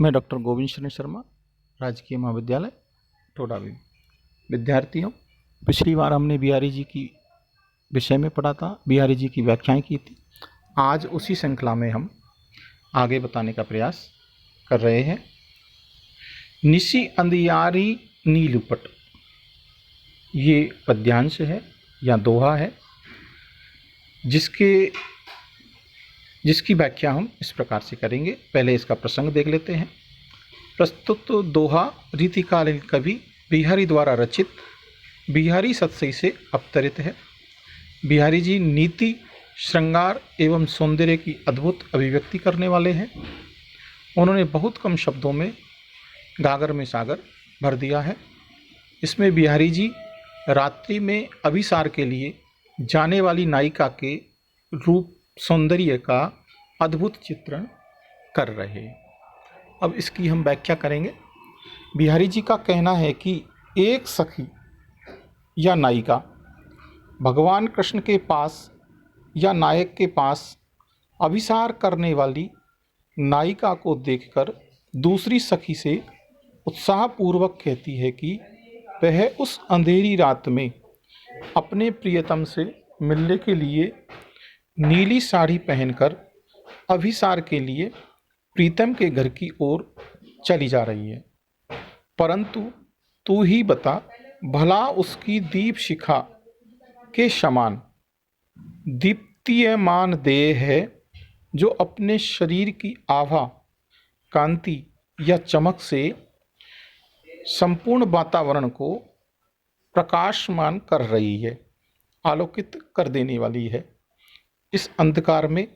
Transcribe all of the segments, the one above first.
मैं डॉक्टर गोविंद शरण शर्मा, राजकीय महाविद्यालय टोडावी। विद्यार्थियों, पिछली बार हमने बिहारी जी की विषय में पढ़ा था, बिहारी जी की व्याख्याएं की थी। आज उसी श्रृंखला में हम आगे बताने का प्रयास कर रहे हैं। निशी अंधियारी नीलुपट, ये पद्यांश है या दोहा है, जिसकी व्याख्या हम इस प्रकार से करेंगे। पहले इसका प्रसंग देख लेते हैं। प्रस्तुत दोहा रीतिकालीन कवि बिहारी द्वारा रचित बिहारी सतसई से अवतरित है। बिहारी जी नीति, श्रृंगार एवं सौंदर्य की अद्भुत अभिव्यक्ति करने वाले हैं। उन्होंने बहुत कम शब्दों में गागर में सागर भर दिया है। इसमें बिहारी जी रात्रि में अभिसार के लिए जाने वाली नायिका के रूप सौंदर्य का अद्भुत चित्रण कर रहे हैं। अब इसकी हम व्याख्या करेंगे। बिहारी जी का कहना है कि एक सखी या नायिका भगवान कृष्ण के पास या नायक के पास अभिसार करने वाली नायिका को देखकर दूसरी सखी से उत्साहपूर्वक कहती है कि वह उस अंधेरी रात में अपने प्रियतम से मिलने के लिए नीली साड़ी पहनकर अभिसार के लिए प्रीतम के घर की ओर चली जा रही है। परंतु तू ही बता, भला उसकी दीप शिखा के समान दीप्तियमान देह है जो अपने शरीर की आभा, कांति या चमक से संपूर्ण वातावरण को प्रकाशमान कर रही है, आलोकित कर देने वाली है। इस अंधकार में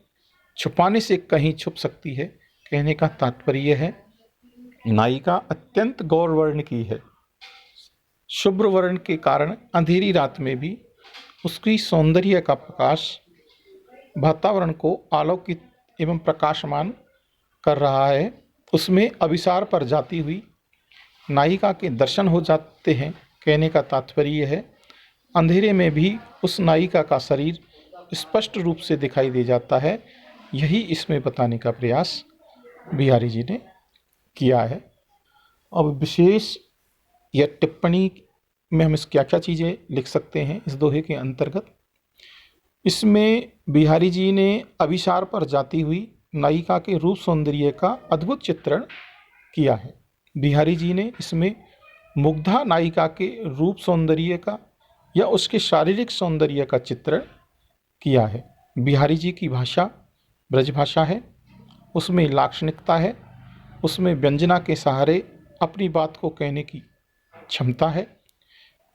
छुपाने से कहीं छुप सकती है। कहने का तात्पर्य है, नायिका अत्यंत गौर वर्ण की है। शुभ्र वर्ण के कारण अंधेरी रात में भी उसकी सौंदर्य का प्रकाश वातावरण को आलोकित एवं प्रकाशमान कर रहा है। उसमें अभिसार पर जाती हुई नायिका के दर्शन हो जाते हैं। कहने का तात्पर्य है, अंधेरे में भी उस नायिका का शरीर स्पष्ट रूप से दिखाई दे जाता है। यही इसमें बताने का प्रयास बिहारी जी ने किया है। अब विशेष या टिप्पणी में हम इस क्या क्या चीज़ें लिख सकते हैं इस दोहे के अंतर्गत। इसमें बिहारी जी ने अभिसार पर जाती हुई नायिका के रूप सौंदर्य का अद्भुत चित्रण किया है। बिहारी जी ने इसमें मुग्धा नायिका के रूप सौंदर्य का या उसके शारीरिक सौंदर्य का चित्रण किया है। बिहारी जी की भाषा ब्रज भाषा है, उसमें लाक्षणिकता है, उसमें व्यंजना के सहारे अपनी बात को कहने की क्षमता है।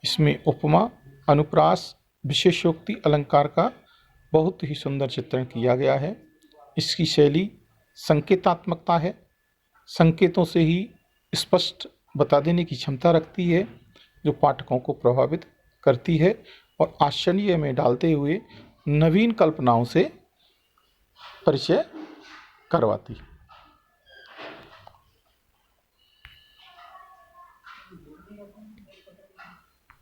इसमें उपमा, अनुप्रास, विशेषोक्ति, अलंकार का बहुत ही सुंदर चित्रण किया गया है। इसकी शैली संकेतात्मकता है, संकेतों से ही स्पष्ट बता देने की क्षमता रखती है, जो पाठकों को प्रभावित करती है और आश्चर्य में डालते हुए नवीन कल्पनाओं से परिचय करवाती है।